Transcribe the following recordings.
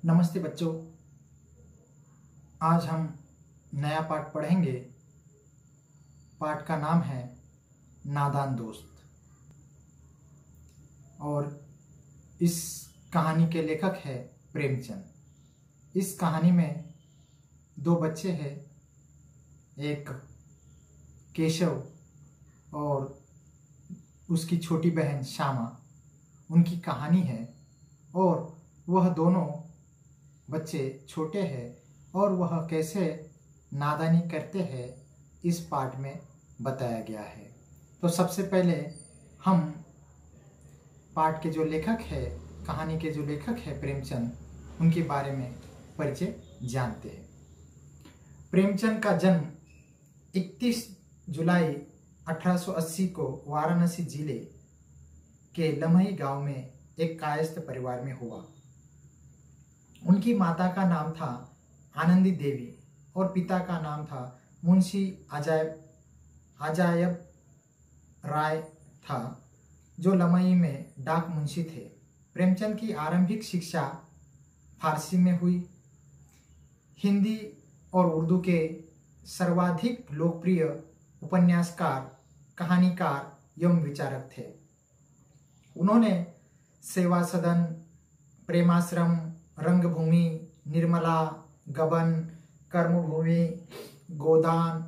नमस्ते बच्चों। आज हम नया पाठ पढ़ेंगे। पाठ का नाम है नादान दोस्त और इस कहानी के लेखक है प्रेमचंद। इस कहानी में दो बच्चे हैं, एक केशव और उसकी छोटी बहन श्यामा। उनकी कहानी है और वह दोनों बच्चे छोटे हैं और वह कैसे नादानी करते हैं इस पाठ में बताया गया है। तो सबसे पहले हम पाठ के जो लेखक है, कहानी के जो लेखक है प्रेमचंद, उनके बारे में परिचय जानते हैं। प्रेमचंद का जन्म 31 जुलाई 1880 को वाराणसी जिले के लमही गांव में एक कायस्थ परिवार में हुआ। उनकी माता का नाम था आनंदी देवी और पिता का नाम था मुंशी अजायब राय था, जो लमही में डाक मुंशी थे। प्रेमचंद की आरंभिक शिक्षा फारसी में हुई। हिंदी और उर्दू के सर्वाधिक लोकप्रिय उपन्यासकार, कहानीकार एवं विचारक थे। उन्होंने सेवा सदन, प्रेमाश्रम, रंगभूमि, निर्मला, गबन, कर्मभूमि, गोदान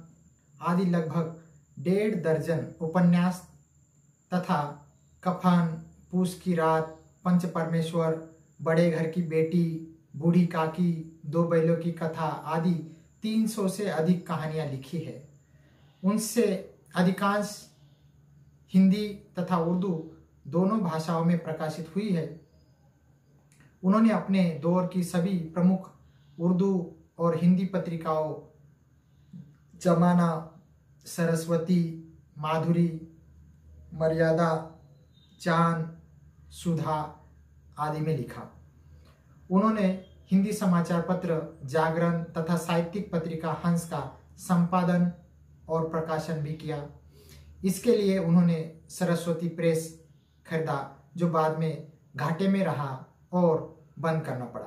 आदि लगभग 1.5 दर्जन उपन्यास तथा कफन, पूस की रात, पंच परमेश्वर, बड़े घर की बेटी, बूढ़ी काकी, 2 बैलों की कथा आदि 300 से अधिक कहानियां लिखी है। उनसे अधिकांश हिंदी तथा उर्दू दोनों भाषाओं में प्रकाशित हुई है। उन्होंने अपने दौर की सभी प्रमुख उर्दू और हिंदी पत्रिकाओं जमाना, सरस्वती, माधुरी, मर्यादा, चांद, सुधा आदि में लिखा। उन्होंने हिंदी समाचार पत्र जागरण तथा साहित्यिक पत्रिका हंस का संपादन और प्रकाशन भी किया। इसके लिए उन्होंने सरस्वती प्रेस खरीदा, जो बाद में घाटे में रहा और बंद करना पड़ा।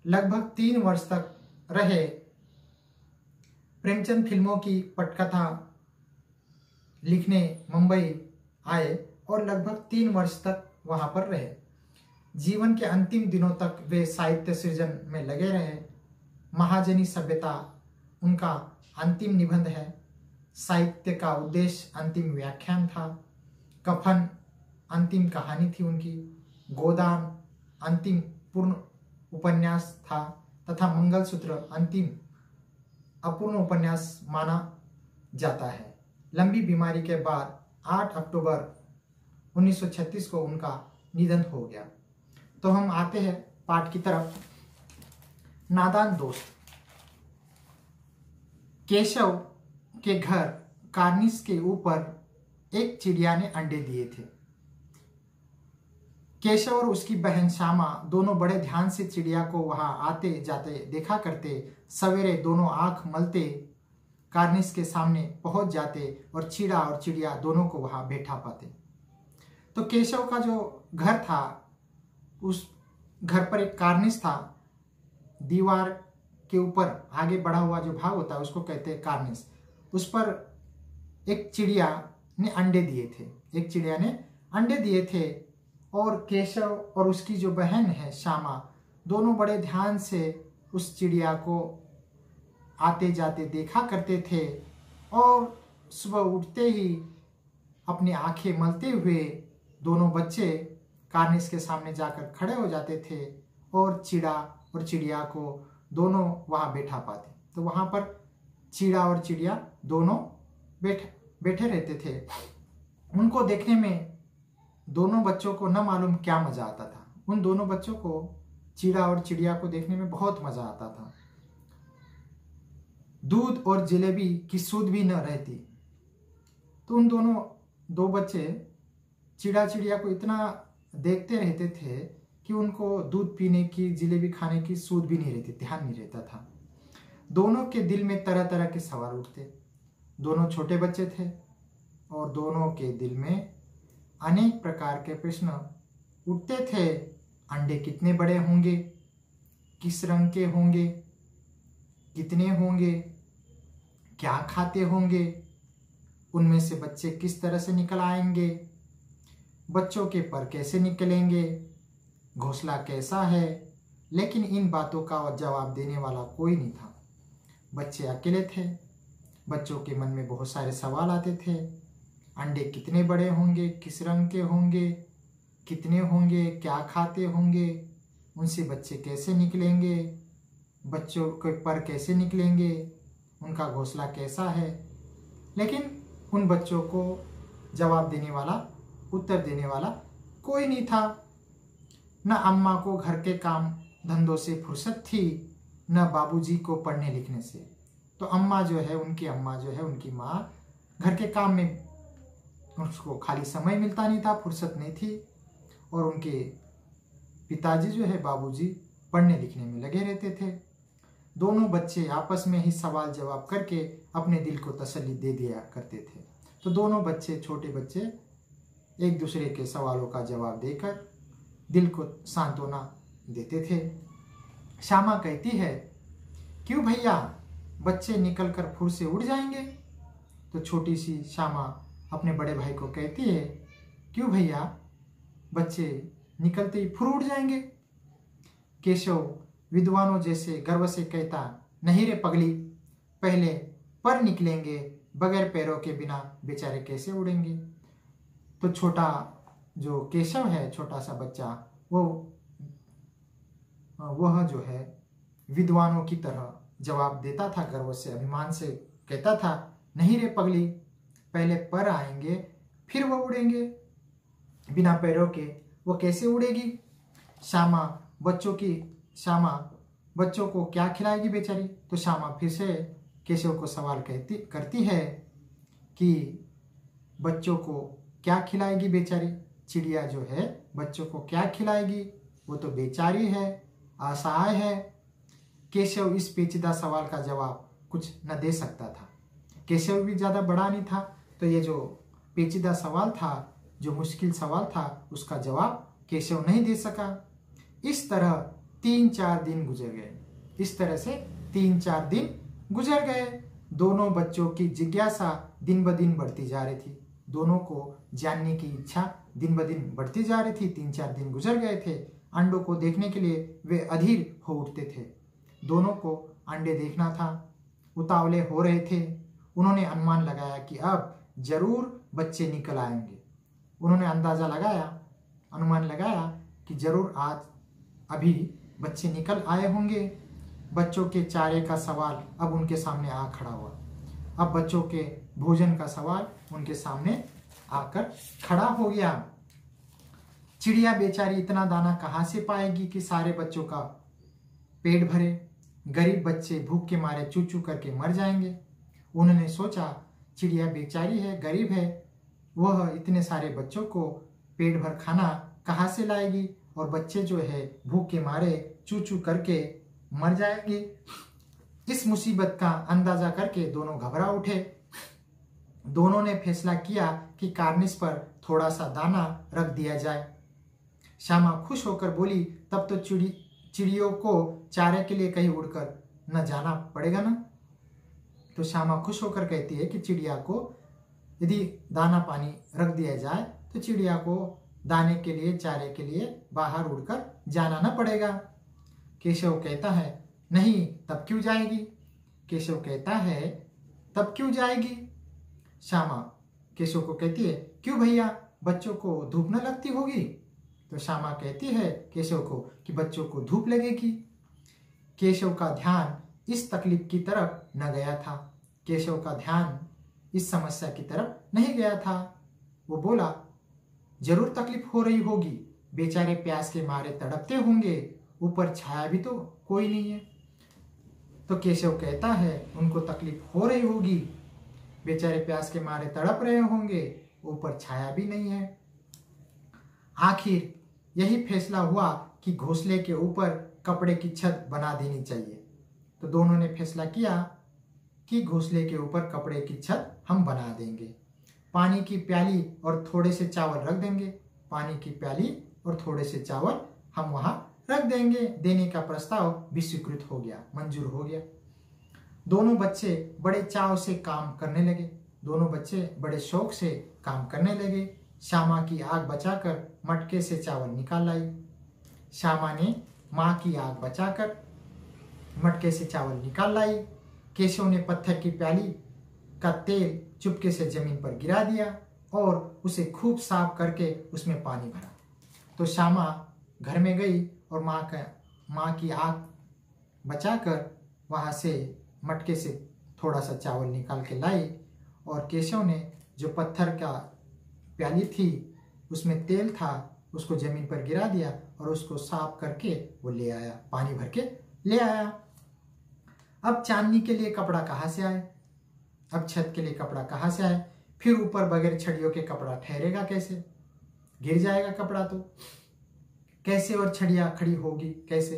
लगभग 3 वर्ष तक रहे। प्रेमचंद फिल्मों की पटकथा लिखने मुंबई आए और लगभग 3 वर्ष तक वहां पर रहे। जीवन के अंतिम दिनों तक वे साहित्य सृजन में लगे रहे। महाजनी सभ्यता उनका अंतिम निबंध है। साहित्य का उद्देश्य अंतिम व्याख्यान था। कफन अंतिम कहानी थी उनकी। गोदान अंतिम पूर्ण उपन्यास था तथा मंगलसूत्र अंतिम अपूर्ण उपन्यास माना जाता है। लंबी बीमारी के बाद 8 अक्टूबर 1936 को उनका निधन हो गया। तो हम आते हैं पाठ की तरफ। नादान दोस्त। केशव के घर कार्निस के ऊपर एक चिड़िया ने अंडे दिए थे। केशव और उसकी बहन श्यामा दोनों बड़े ध्यान से चिड़िया को वहां आते जाते देखा करते। सवेरे दोनों आंख मलते कार्निस के सामने पहुंच जाते और चिड़ा और चिड़िया दोनों को वहां बैठा पाते। तो केशव का जो घर था, उस घर पर एक कार्निस था। दीवार के ऊपर आगे बढ़ा हुआ जो भाग होता है उसको कहते हैं कार्निस। उस पर एक चिड़िया ने अंडे दिए थे। एक चिड़िया ने अंडे दिए थे और केशव और उसकी जो बहन है श्यामा, दोनों बड़े ध्यान से उस चिड़िया को आते जाते देखा करते थे और सुबह उठते ही अपनी आंखें मलते हुए दोनों बच्चे कार्निस के सामने जाकर खड़े हो जाते थे और चिड़ा और चिड़िया को दोनों वहां बैठा पाते। तो वहां पर चिड़ा और चिड़िया दोनों बैठे रहते थे। उनको देखने में दोनों बच्चों को न मालूम क्या मजा आता था। उन दोनों बच्चों को चिड़ा और चिड़िया को देखने में बहुत मजा आता था। दूध और जलेबी की सूध भी न रहती। तो उन दोनों 2 बच्चे चिड़ा चिड़िया को इतना देखते रहते थे कि उनको दूध पीने की, जलेबी खाने की सूध भी नहीं रहती, ध्यान नहीं रहता था। दोनों के दिल में तरह तरह के सवाल उठते। दोनों छोटे बच्चे थे और दोनों के दिल में अनेक प्रकार के प्रश्न उठते थे। अंडे कितने बड़े होंगे, किस रंग के होंगे, कितने होंगे, क्या खाते होंगे, उनमें से बच्चे किस तरह से निकल आएंगे, बच्चों के पर कैसे निकलेंगे, घोंसला कैसा है। लेकिन इन बातों का जवाब देने वाला कोई नहीं था। बच्चे अकेले थे। बच्चों के मन में बहुत सारे सवाल आते थे। अंडे कितने बड़े होंगे, किस रंग के होंगे, कितने होंगे, क्या खाते होंगे, उनसे बच्चे कैसे निकलेंगे, बच्चों के पर कैसे निकलेंगे, उनका घोंसला कैसा है। लेकिन उन बच्चों को जवाब देने वाला, उत्तर देने वाला कोई नहीं था। न अम्मा को घर के काम धंधों से फुर्सत थी, न बाबूजी को पढ़ने लिखने से। तो अम्मा जो है, उनकी माँ घर के काम में उसको खाली समय मिलता नहीं था, फुर्सत नहीं थी। और उनके पिताजी जो है, बाबूजी, पढ़ने लिखने में लगे रहते थे। दोनों बच्चे आपस में ही सवाल जवाब करके अपने दिल को तसल्ली दे दिया करते थे। तो दोनों बच्चे, छोटे बच्चे, एक दूसरे के सवालों का जवाब देकर दिल को सांत्वना देते थे। श्यामा कहती है, क्यों भैया, बच्चे निकलकर फुर से उड़ जाएंगे? तो छोटी सी श्यामा अपने बड़े भाई को कहती है, क्यों भैया, बच्चे निकलते ही फुर उड़ जाएंगे? केशव विद्वानों जैसे गर्व से कहता, नहीं रे पगली, पहले पर निकलेंगे, बगैर पैरों के बिना बेचारे कैसे उड़ेंगे। तो छोटा जो केशव है, छोटा सा बच्चा, वह जो है विद्वानों की तरह जवाब देता था, गर्व से, अभिमान से कहता था, नहीं रे पगली, पहले पर आएंगे फिर वह उड़ेंगे, बिना पैरों के वो कैसे उड़ेगी। श्यामा बच्चों को क्या खिलाएगी बेचारी। तो श्यामा फिर से केशव को सवाल करती है कि बच्चों को क्या खिलाएगी बेचारी। चिड़िया जो है बच्चों को क्या खिलाएगी, वो तो बेचारी है, असहाय है। केशव इस पेचीदा सवाल का जवाब कुछ न दे सकता था। केशव भी ज़्यादा बड़ा नहीं था, तो ये जो पेचीदा सवाल था, जो मुश्किल सवाल था, उसका जवाब केशव नहीं दे सका। इस तरह 3-4 दिन गुजर गए। इस तरह से 3-4 दिन गुजर गए। दोनों बच्चों की जिज्ञासा दिन ब दिन बढ़ती जा रही थी। दोनों को जानने की इच्छा दिन ब दिन बढ़ती जा रही थी। 3-4 दिन गुजर गए थे। अंडों को देखने के लिए वे अधीर हो उठते थे। दोनों को अंडे देखना था, उतावले हो रहे थे। उन्होंने अनुमान लगाया कि अब जरूर बच्चे निकल आएंगे। उन्होंने अनुमान लगाया कि जरूर आज अभी बच्चे निकल आए होंगे। बच्चों के चारे का सवाल अब उनके सामने आ खड़ा हुआ। अब बच्चों के भोजन का सवाल उनके सामने आकर खड़ा हो गया। चिड़िया बेचारी इतना दाना कहाँ से पाएगी कि सारे बच्चों का पेट भरे। गरीब बच्चे भूख के मारे चू चू करके मर जाएंगे। उन्होंने सोचा, चिड़िया बेचारी है, गरीब है, वह इतने सारे बच्चों को पेट भर खाना कहाँ से लाएगी, और बच्चे जो है भूख के मारे चू चू करके मर जाएंगे। इस मुसीबत का अंदाजा करके दोनों घबरा उठे। दोनों ने फैसला किया कि कार्निस पर थोड़ा सा दाना रख दिया जाए। श्यामा खुश होकर बोली, तब तो चिड़ियों को चारे के लिए कहीं उड़कर न जाना पड़ेगा ना। तो श्यामा खुश होकर कहती है कि चिड़िया को यदि दाना पानी रख दिया जाए तो चिड़िया को दाने के लिए, चारे के लिए बाहर उड़कर जाना न पड़ेगा। केशव कहता है, नहीं, तब क्यों जाएगी। केशव कहता है, तब क्यों जाएगी। श्यामा केशव को कहती है, क्यों भैया, बच्चों को धूप न लगती होगी। तो श्यामा कहती है केशव को कि बच्चों को धूप लगेगी। केशव का ध्यान इस तकलीफ की तरफ न गया था। केशव का ध्यान इस समस्या की तरफ नहीं गया था। वो बोला, जरूर तकलीफ हो रही होगी, बेचारे प्यास के मारे तड़पते होंगे, ऊपर छाया भी तो कोई नहीं है। तो केशव कहता है, उनको तकलीफ हो रही होगी, बेचारे प्यास के मारे तड़प रहे होंगे, ऊपर छाया भी नहीं है। आखिर यही फैसला हुआ कि घोंसले के ऊपर कपड़े की छत बना देनी चाहिए। तो दोनों ने फैसला किया कि घोंसले के ऊपर कपड़े की छत हम बना देंगे। पानी की प्याली और थोड़े से चावल रख देंगे। पानी की प्याली और थोड़े से चावल हम वहाँ रख देने का प्रस्ताव भी स्वीकृत हो गया, मंजूर हो गया। दोनों बच्चे बड़े चाव से काम करने लगे। दोनों बच्चे बड़े शौक से काम करने लगे। श्यामा की आग बचाकर मटके से चावल निकाल लाई। श्यामा ने माँ की आग बचाकर मटके से चावल निकाल लाई। केशव ने पत्थर की प्याली का तेल चुपके से जमीन पर गिरा दिया और उसे खूब साफ करके उसमें पानी भरा। तो श्यामा घर में गई और माँ की आग बचाकर वहाँ से मटके से थोड़ा सा चावल निकाल के लाई और केशव ने जो पत्थर का प्याली थी उसमें तेल था उसको जमीन पर गिरा दिया और उसको साफ करके वो ले आया, पानी भर के ले आया। अब चांदनी के लिए कपड़ा कहाँ से आए? अब छत के लिए कपड़ा कहाँ से आए? फिर ऊपर बगैर छड़ियों के कपड़ा ठहरेगा कैसे? गिर जाएगा कपड़ा तो कैसे, और छड़िया खड़ी होगी कैसे?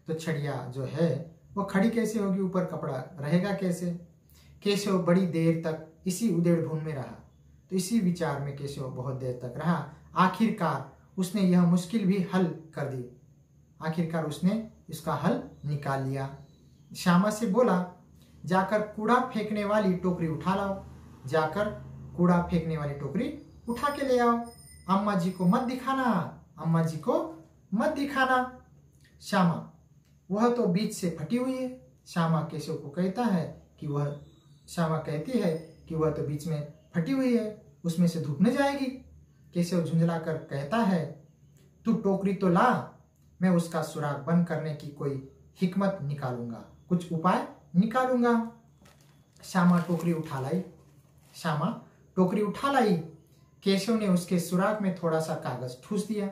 तो छड़िया जो है वो खड़ी कैसे होगी, ऊपर कपड़ा रहेगा कैसे? केशव बड़ी देर तक इसी उधेड़-बुन में रहा। तो इसी विचार में केशव बहुत देर तक रहा। आखिरकार उसने यह मुश्किल भी हल कर दी। आखिरकार उसने इसका हल निकाल लिया। श्यामा से बोला, जाकर कूड़ा फेंकने वाली टोकरी उठा लाओ। जाकर कूड़ा फेंकने वाली टोकरी उठा के ले आओ। अम्मा जी को मत दिखाना, अम्मा जी को मत दिखाना। श्यामा, वह तो बीच से फटी हुई है। श्यामा केशव को कहता है कि श्यामा कहती है कि वह तो बीच में फटी हुई है, उसमें से धूप न जाएगी। केशव झुंझलाकर कहता है, तू टोकरी तो ला, मैं उसका सुराग बंद करने की कोई हिकमत निकालूंगा, कुछ उपाय निकालूंगा। श्यामा टोकरी उठा लाई। श्यामा टोकरी उठा लाई। केशव ने उसके सुराग में थोड़ा सा कागज ठूस दिया।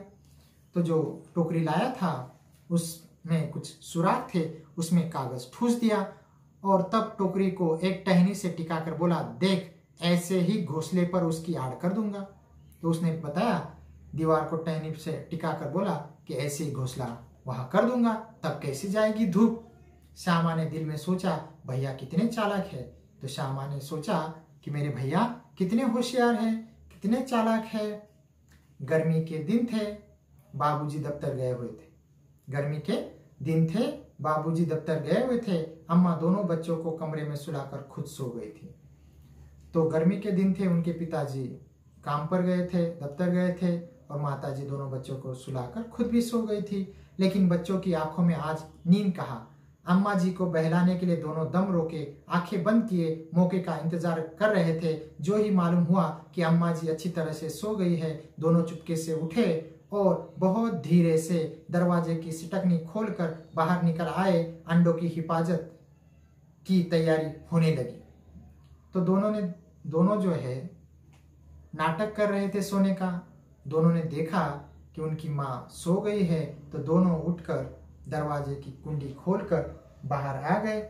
तो जो टोकरी लाया था उसमें कुछ सुराग थे, उसमें कागज ठूस दिया और तब टोकरी को एक टहनी से टिकाकर बोला, देख ऐसे ही घोंसले पर उसकी आड़ कर दूंगा। तो उसने बताया, दीवार को टहनी से टिकाकर बोला कि ऐसे ही घोंसला वहां कर दूंगा, तब कैसे जाएगी धूप। श्यामा ने दिल में सोचा, भैया कितने चालाक है। तो श्यामा ने सोचा कि मेरे भैया कितने होशियार हैं, कितने चालाक है। गर्मी के दिन थे, बाबूजी दफ्तर गए हुए थे। गर्मी के दिन थे, बाबूजी दफ्तर गए हुए थे। अम्मा दोनों बच्चों को कमरे में सुलाकर खुद सो गई थी। तो गर्मी के दिन थे, उनके पिताजी काम पर गए थे, दफ्तर गए थे और माताजी दोनों बच्चों को सुलाकर खुद भी सो गई थी। लेकिन बच्चों की आंखों में आज नींद कहाँ। अम्मा जी को बहलाने के लिए दोनों दम रोके, आंखें बंद किए, मौके का इंतजार कर रहे थे। जो ही मालूम हुआ कि अम्मा जी अच्छी तरह से सो गई है, दोनों चुपके से उठे और बहुत धीरे से दरवाजे की सिटकनी खोलकर बाहर निकल आए। अंडों की हिफाजत की तैयारी होने लगी। तो दोनों जो है नाटक कर रहे थे सोने का। दोनों ने देखा कि उनकी माँ सो गई है, तो दोनों उठकर दरवाजे की कुंडी खोलकर बाहर आ गए।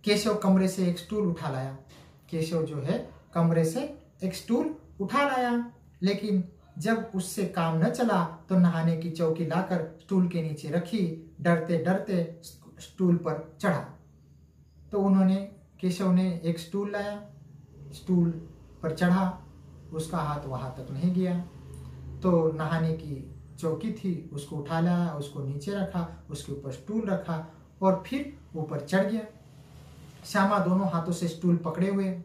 केशव कमरे से एक स्टूल उठा लाया। केशव जो है कमरे से एक स्टूल उठा लाया, लेकिन जब उससे काम न चला तो नहाने की चौकी लाकर स्टूल के नीचे रखी। डरते डरते स्टूल पर चढ़ा। तो केशव ने एक स्टूल लाया, स्टूल पर चढ़ा, उसका हाथ वहां तक नहीं गया। तो नहाने की चौकी थी, उसको उठा लाया, उसको नीचे रखा, उसके ऊपर स्टूल रखा और फिर ऊपर चढ़ गया। श्यामा दोनों हाथों से स्टूल पकड़े हुए।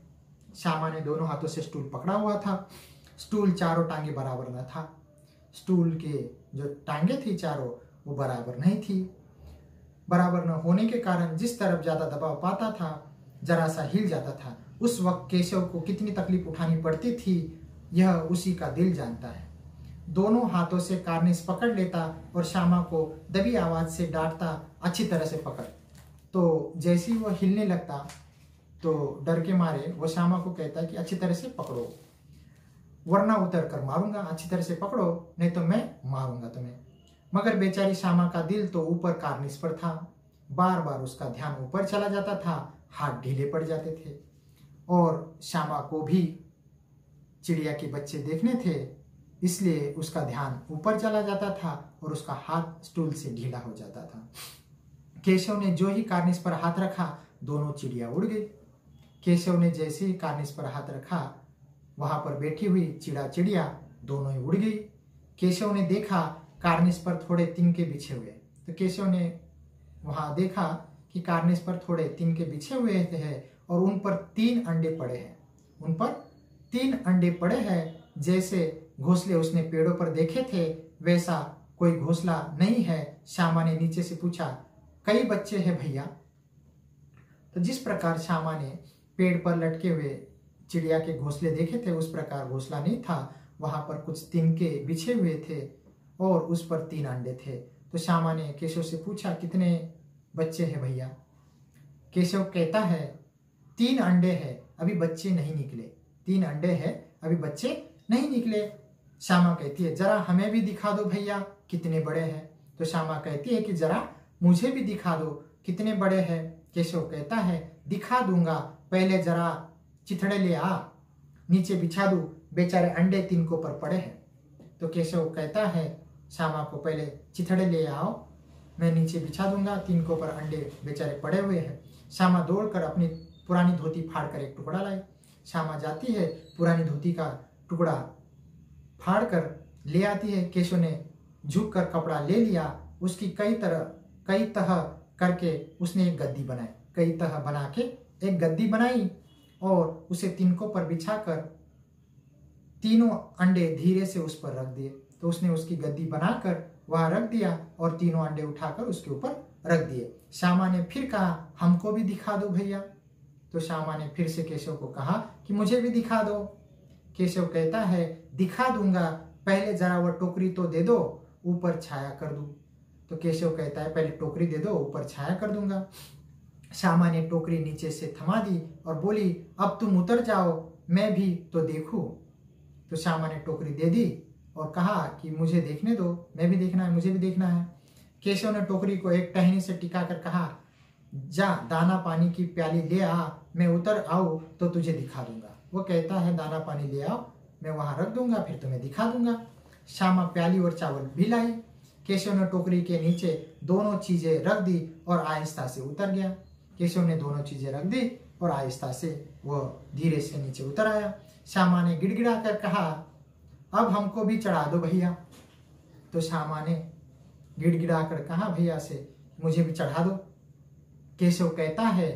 श्यामा ने दोनों हाथों से स्टूल पकड़ा हुआ था। स्टूल चारों टांगे बराबर न था। स्टूल के जो टांगे थी चारों, वो बराबर नहीं थी। बराबर न होने के कारण जिस तरफ ज्यादा दबाव पाता था, जरा सा हिल जाता था। उस वक्त केशव को कितनी तकलीफ उठानी पड़ती थी, यह उसी का दिल जानता है। दोनों हाथों से कार्निस पकड़ लेता और श्यामा को दबी आवाज से डांटता, अच्छी तरह से पकड़। तो जैसे ही वो हिलने लगता तो डर के मारे वो श्यामा को कहता कि अच्छी तरह से पकड़ो, वरना उतर कर मारूंगा, अच्छी तरह से पकड़ो, नहीं तो मैं मारूंगा तुम्हें। मगर बेचारी श्यामा का दिल तो ऊपर कार्निस पर था। बार बार उसका ध्यान ऊपर चला जाता था, हाथ ढीले पड़ जाते थे और श्यामा को भी चिड़िया के बच्चे देखने थे, इसलिए उसका ध्यान ऊपर चला जाता था और उसका हाथ स्टूल से ढीला हो जाता था। केशव ने जो ही कार्निस पर हाथ रखा, दोनों चिड़िया उड़ गई। केशव ने जैसे ही कार्निस पर हाथ रखा, वहां पर बैठी हुई चिड़िया दोनों ही उड़ गई। केशव ने देखा कार्निस पर थोड़े तिनके बिछे हुए। तो केशव ने वहां देखा कि कार्निस पर थोड़े तिनके बिछे हुए थे और उन पर 3 अंडे पड़े हैं। उन पर 3 अंडे पड़े हैं। जैसे घोंसले उसने पेड़ों पर देखे थे वैसा कोई घोंसला नहीं है। श्यामा ने नीचे से पूछा, कई बच्चे हैं भैया? तो जिस प्रकार श्यामा ने पेड़ पर लटके हुए चिड़िया के घोंसले देखे थे उस प्रकार घोंसला नहीं था। वहां पर कुछ तिनके बिछे हुए थे और उस पर 3 अंडे थे। तो श्यामा ने केशव से पूछा, कितने बच्चे हैं भैया? केशव कहता है, 3 अंडे हैं, अभी बच्चे नहीं निकले। 3 अंडे हैं, अभी बच्चे नहीं निकले। श्यामा कहती है, जरा हमें भी दिखा दो भैया कितने बड़े हैं। तो श्यामा कहती है कि जरा मुझे भी दिखा दो कितने बड़े हैं। केशव कहता है, दिखा दूंगा, पहले जरा चिथड़े ले आ, नीचे बिछा दूं, बेचारे अंडे तिनकों पर पड़े हैं। तो केशव कहता है श्यामा को, पहले चिथड़े ले आओ, मैं नीचे बिछा दूंगा, तिनकों पर अंडे बेचारे पड़े हुए हैं। श्यामा दौड़कर अपनी पुरानी धोती फाड़ कर एक टुकड़ा लाई। श्यामा जाती है, पुरानी धोती का टुकड़ा फाड़ कर ले आती है। केशव ने झुक कर कपड़ा ले लिया। उसकी कई तह करके उसने एक गद्दी बनाई। कई तह बना के एक गद्दी बनाई और उसे तिनकों पर बिछाकर 3 अंडे धीरे से उस पर रख दिए। तो उसने उसकी गद्दी बनाकर वहां रख दिया और 3 अंडे उठाकर उसके ऊपर रख दिए। श्यामा ने फिर कहा, हमको भी दिखा दो भैया। तो श्यामा ने फिर से केशव को कहा कि मुझे भी दिखा दो। केशव कहता है, दिखा दूंगा, पहले जरा वह टोकरी तो दे दो, ऊपर छाया कर दूं। तो केशव कहता है, पहले टोकरी दे दो, ऊपर छाया कर दूंगा। श्यामा ने टोकरी नीचे से थमा दी और बोली, अब तुम उतर जाओ, मैं भी तो देखूं। तो श्यामा ने टोकरी दे दी और कहा कि मुझे देखने दो, मैं भी देखना है, मुझे भी देखना है। केशव ने टोकरी को एक टहनी से टिका कर कहा, जा दाना पानी की प्याली ले आ, मैं उतर आऊं तो तुझे दिखा दूंगा। वो कहता है, दाना पानी ले आओ, मैं वहां रख दूंगा, फिर तुम्हें दिखा दूंगा। श्यामा प्याली और चावल भी लाई। केशव ने टोकरी के नीचे दोनों चीजें रख दी और आहिस्ता से उतर गया। केशव ने दोनों चीजें रख दी और आहिस्ता से वह धीरे से नीचे उतर आया। श्यामा ने गिड़गिड़ा कर कहा, अब हमको भी चढ़ा दो भैया। तो श्यामा ने गिड़गिड़ा कर कहा भैया से, मुझे भी चढ़ा दो। केशव कहता है,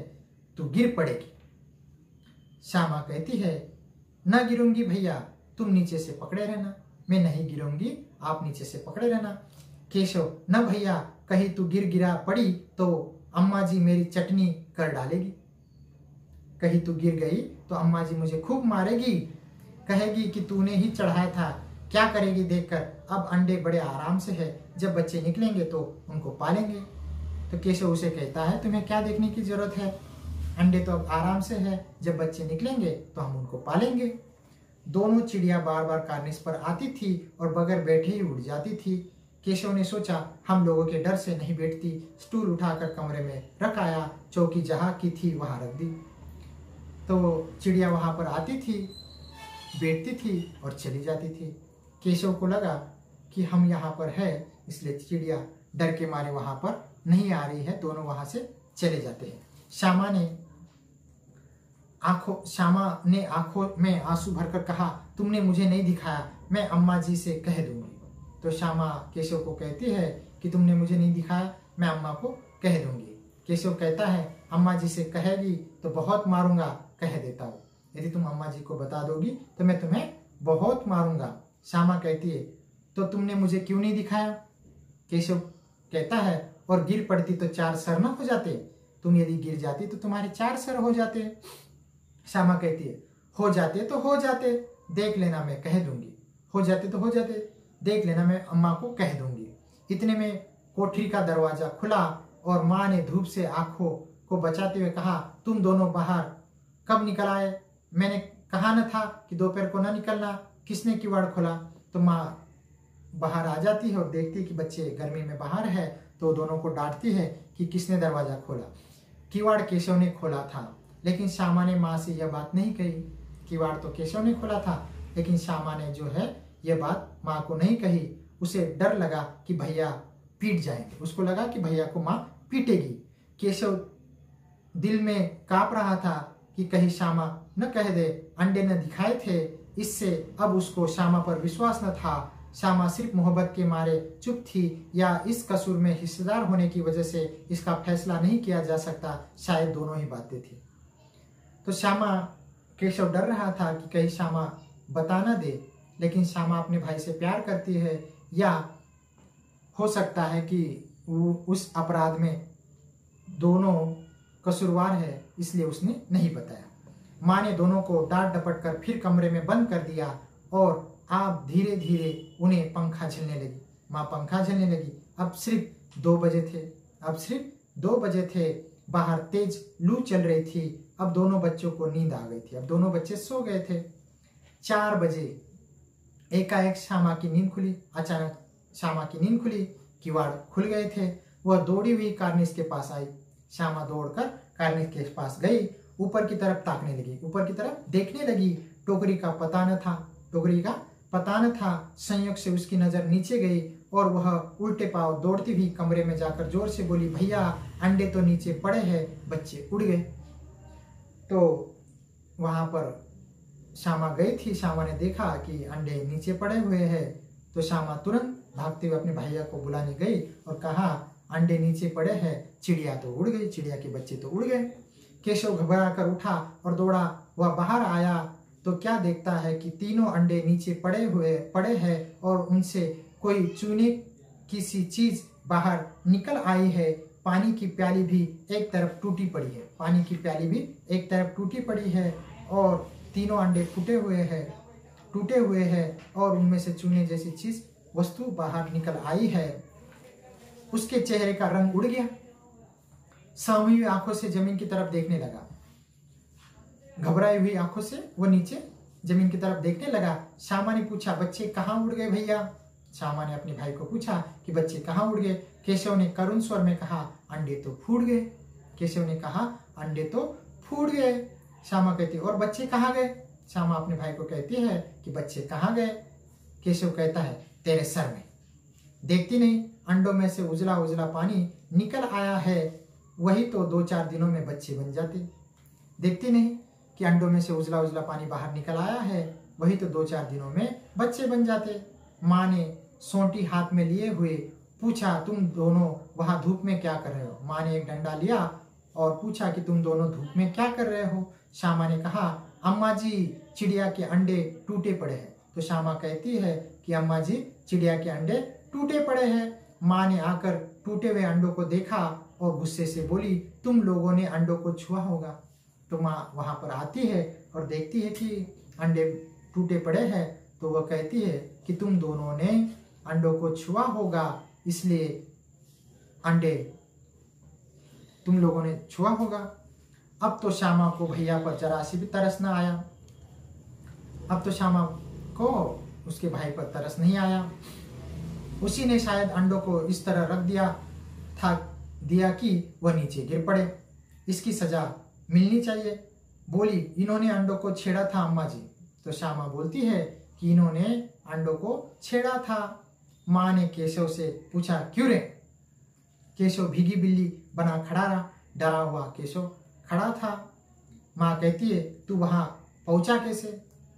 तू गिर पड़ेगी। श्यामा कहती है, न गिरूंगी भैया, तुम नीचे से पकड़े रहना। मैं नहीं गिरूंगी, आप नीचे से पकड़े रहना। केशव, न भैया, कहीं तू गिरा पड़ी तो अम्मा जी मेरी चटनी कर डालेगी। कहीं तू गिर गई तो अम्मा जी मुझे खूब मारेगी, कहेगी कि तूने ही चढ़ाया था, क्या करेगी देखकर। अब अंडे बड़े आराम से है, जब बच्चे निकलेंगे तो उनको पालेंगे। तो केशव उसे कहता है, तुम्हें क्या देखने की जरूरत है, अंडे तो अब आराम से है, जब बच्चे निकलेंगे तो हम उनको पालेंगे। दोनों चिड़िया बार बार कार्निस पर आती थी और बगैर बैठे ही उड़ जाती थी। केशव ने सोचा, हम लोगों के डर से नहीं बैठती, स्टूल उठाकर कमरे में रख आया, चौकी जहां की थी वहां रख दी। तो चिड़िया वहां पर आती थी, बैठती थी और चली जाती थी। केशव को लगा कि हम यहाँ पर है, इसलिए चिड़िया डर के मारे वहां पर नहीं आ रही है, दोनों वहां से चले जाते हैं। श्यामा ने आंखों में आंसू भरकर कहा, तुमने मुझे नहीं दिखाया, मैं अम्मा जी से कह दूंगी। तो श्यामा केशव को कहती है कि तुमने मुझे नहीं दिखाया, मैं अम्मा को कह दूंगी। केशव कहता है, अम्मा जी से कहेगी तो बहुत मारूंगा, कह देता हूँ, यदि तुम अम्मा जी को बता दोगी तो मैं तुम्हें बहुत मारूंगा। श्यामा कहती है, तो तुमने मुझे क्यों नहीं दिखाया। केशव कहता है, और गिर पड़ती तो 4 सर न हो जाते, तुम यदि गिर जाती तो तुम्हारे 4 सर हो जाते। श्यामा कहती है, हो जाते तो हो जाते, देख लेना, मैं कह दूंगी। हो जाते तो हो जाते, देख लेना, मैं अम्मा को कह दूंगी। इतने में कोठरी का दरवाजा खुला और माँ ने धूप से आंखों को बचाते हुए कहा, तुम दोनों बाहर कब निकल आए, मैंने कहा न था कि दोपहर को न निकलना, किसने किवाड़ खोला। तो माँ बाहर आ जाती है और देखती है कि बच्चे गर्मी में बाहर है, तो दोनों को डांटती है कि किसने दरवाजा खोला। किवाड़ केशव ने खोला था, लेकिन श्यामा ने माँ से यह बात नहीं कही। किवाड़ तो केशव ने खोला था, लेकिन श्यामा ने जो है यह बात माँ को नहीं कही। उसे डर लगा कि भैया पीट जाएंगे, उसको लगा कि भैया को माँ पीटेगी। केशव दिल में कांप रहा था कि कहीं श्यामा न कह दे अंडे न दिखाए थे। इससे अब उसको श्यामा पर विश्वास न था। श्यामा सिर्फ मोहब्बत के मारे चुप थी या इस कसूर में हिस्सेदार होने की वजह से इसका फैसला नहीं किया जा सकता, शायद दोनों ही बातें थी। तो श्यामा, केशव डर रहा था कि कहीं श्यामा बता ना दे, लेकिन श्यामा अपने भाई से प्यार करती है या हो सकता है कि वो उस अपराध में दोनों कसूरवार है, इसलिए उसने नहीं बताया। माँ ने दोनों को डांट डपट कर फिर कमरे में बंद कर दिया और आप धीरे धीरे उन्हें पंखा झलने लगी। माँ पंखा झलने लगी। अब सिर्फ 2 बजे थे। बाहर तेज लू चल रही थी। अब दोनों बच्चों को नींद आ गई थी। अब दोनों बच्चे सो गए थे। 4 बजे एकाएक श्यामा की नींद खुली। अचानक श्यामा की नींद खुली, किवाड़ खुल गए थे। वह दौड़ी हुई कार्निस के पास आई। श्यामा दौड़कर कार्निस के पास गई, ऊपर की तरफ ताकने लगी, ऊपर की तरफ देखने लगी। टोकरी का पता न था। संयोग से उसकी नजर नीचे गई और वह उल्टे पांव दौड़ती हुई कमरे में जाकर जोर से बोली, भैया अंडे तो नीचे पड़े हैं। बच्चे उड़ गए। तो वहां पर श्यामा गई थी। श्यामा ने देखा कि अंडे नीचे पड़े हुए हैं। तो श्यामा तुरंत भागते हुए अपने भैया को बुलाने गई और कहा, अंडे नीचे पड़े हैं, चिड़िया तो उड़ गई, चिड़िया के बच्चे तो उड़ गए। केशव घबरा कर उठा और दौड़ा। वह बाहर आया तो क्या देखता है कि तीनों अंडे नीचे पड़े हैं और उनसे कोई चूने की सी चीज बाहर निकल आई है। पानी की प्याली भी एक तरफ टूटी पड़ी है और तीनों अंडे टूटे हुए हैं और उनमें से चूने जैसी चीज वस्तु बाहर निकल आई है। उसके चेहरे का रंग उड़ गया। सामी हुई आंखों से जमीन की तरफ देखने लगा। घबराई हुई आंखों से वो नीचे जमीन की तरफ देखने लगा। श्यामा ने पूछा, बच्चे कहाँ उड़ गए भैया? श्यामा ने अपने भाई को पूछा कि बच्चे कहाँ उड़ गए? केशव ने करुण स्वर में कहा, अंडे तो फूट गए। केशव ने कहा, अंडे तो फूट गए। श्यामा कहती, और बच्चे कहाँ गए? श्यामा अपने भाई को कहती है कि बच्चे कहाँ गए? केशव कहता है, तेरे सर में। देखती नहीं, अंडों में से उजला उजला पानी निकल आया है। वही तो 2-4 दिनों में बच्चे बन जाते। देखती नहीं कि अंडों में से उजला उजला पानी बाहर निकल आया है। वही तो 2-4 दिनों में बच्चे बन जाते। माँ ने सोंटी हाथ में लिए हुए पूछा, तुम दोनों वहां धूप में क्या कर रहे हो? माँ ने एक डंडा लिया और पूछा कि तुम दोनों धूप में क्या कर रहे हो? श्यामा ने कहा, अम्मा जी चिड़िया के अंडे टूटे पड़े हैं। तो श्यामा कहती है कि अम्मा जी चिड़िया के अंडे टूटे पड़े हैं। माँ ने आकर टूटे हुए अंडों को देखा और गुस्से से बोली, तुम लोगों ने अंडों को छुआ होगा। तो माँ वहां पर आती है और देखती है कि अंडे टूटे पड़े हैं। तो वह कहती है कि तुम दोनों ने अंडों को छुआ होगा, इसलिए अंडे तुम लोगों ने छुआ होगा। अब तो श्यामा को भैया पर जरा सी भी तरस न आया। अब तो श्यामा को उसके भाई पर तरस नहीं आया। उसी ने शायद अंडों को इस तरह रख दिया कि वह नीचे गिर पड़े। इसकी सजा मिलनी चाहिए। बोली, इन्होंने अंडों को छेड़ा था अम्मा जी। तो श्यामा बोलती है कि इन्होंने अंडों को छेड़ा था। माँ ने केशव से पूछा, क्यों रे? केशव भीगी बिल्ली बना खड़ा रहा। डरा हुआ केशव खड़ा था। माँ कहती है, तू वहां पहुंचा कैसे?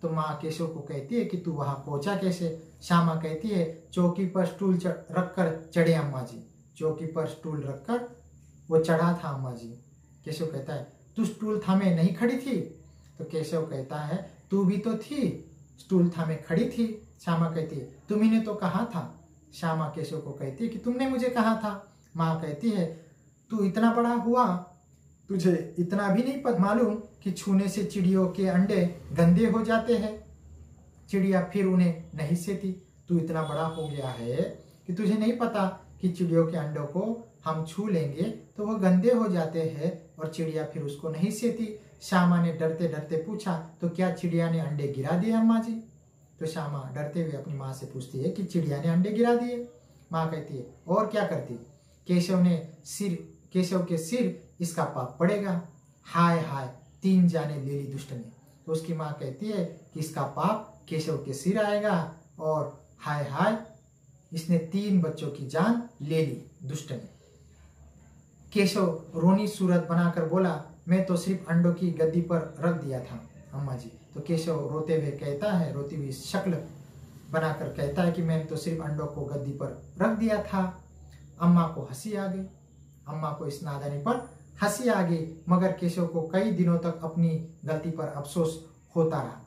तो माँ केशव को कहती है कि तू वहां पहुंचा कैसे? श्यामा कहती है, चौकी पर स्टूल रखकर चढ़े अम्मा जी। चौकी पर स्टूल रखकर वो चढ़ा था अम्मा जी। केशव कहता है, तू स्टूल थामे नहीं खड़ी थी? तो केशव कहता है, तू भी तो थी, स्टूल थामे खड़ी थी। श्यामा कहती है, तुम्ही ने तो कहा था। श्यामा केशव को कहती है कि तुमने मुझे कहा था। माँ कहती है, तू इतना बड़ा हुआ, तुझे इतना भी नहीं मालूम कि छूने से चिड़ियों के अंडे गंदे हो जाते हैं, चिड़िया फिर उन्हें नहीं सेती। तू इतना बड़ा हो गया है कि तुझे नहीं पता कि चिड़ियों के अंडों को हम छू लेंगे तो वो गंदे हो जाते हैं और चिड़िया फिर उसको नहीं सेती। श्यामा ने डरते डरते पूछा, तो क्या चिड़िया ने अंडे गिरा दिए अम्मा जी? तो श्यामा डरते हुए अपनी माँ से पूछती है कि चिड़िया ने अंडे गिरा दिए? माँ कहती है, और क्या करती? केशव के सिर इसका पाप पड़ेगा। हाय हाय, 3 जाने ले ली दुष्ट ने। तो उसकी माँ कहती है कि इसका पाप केशव के सिर आएगा और हाय हाय, इसने 3 बच्चों की जान ले ली दुष्ट ने। केशव रोनी सूरत बनाकर बोला, मैं तो सिर्फ अंडों की गद्दी पर रख दिया था अम्मा जी। तो केशव रोते हुए कहता है, रोती हुई शक्ल बनाकर कहता है कि मैंने तो सिर्फ अंडों को गद्दी पर रख दिया था। अम्मा को हंसी आ गई। अम्मा को इस नादानी पर हंसी आ गई, मगर केशव को कई दिनों तक अपनी गलती पर अफसोस होता रहा।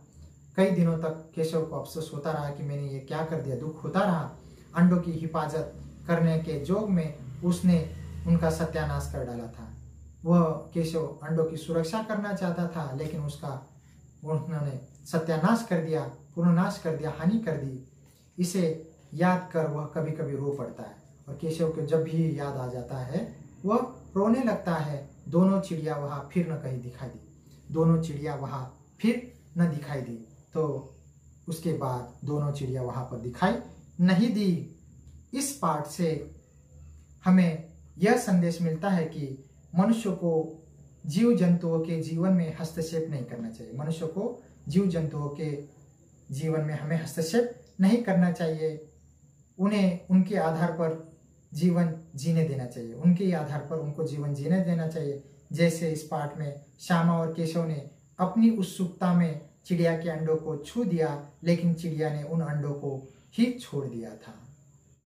कई दिनों तक केशव को अफसोस होता रहा कि मैंने ये क्या कर दिया, दुख होता रहा। अंडों की हिफाजत करने के जोग में उसने उनका सत्यानाश कर डाला था। वह केशव अंडों की सुरक्षा करना चाहता था, लेकिन उन्होंने सत्यानाश कर दिया, पुनर्नाश कर दिया, हानि कर दी। इसे याद कर वह कभी कभी रो पड़ता है, और केशव को जब भी याद आ जाता है वह रोने लगता है। दोनों चिड़िया वहां फिर न कहीं दिखाई दी, दोनों चिड़िया वहां फिर न दिखाई दी। तो उसके बाद दोनों चिड़िया वहां पर दिखाई नहीं दी। इस पाठ से हमें यह संदेश मिलता है कि मनुष्य को जीव जंतुओं के जीवन में हस्तक्षेप नहीं करना चाहिए। मनुष्य को जीव जंतुओं के जीवन में हमें हस्तक्षेप नहीं करना चाहिए। उन्हें उनके आधार पर जीवन जीने देना चाहिए, उनके आधार पर उनको जीवन जीने देना चाहिए। जैसे इस पाठ में श्यामा और केशव ने अपनी उत्सुकता में चिड़िया के अंडों को छू दिया, लेकिन चिड़िया ने उन अंडों को ही छोड़ दिया था।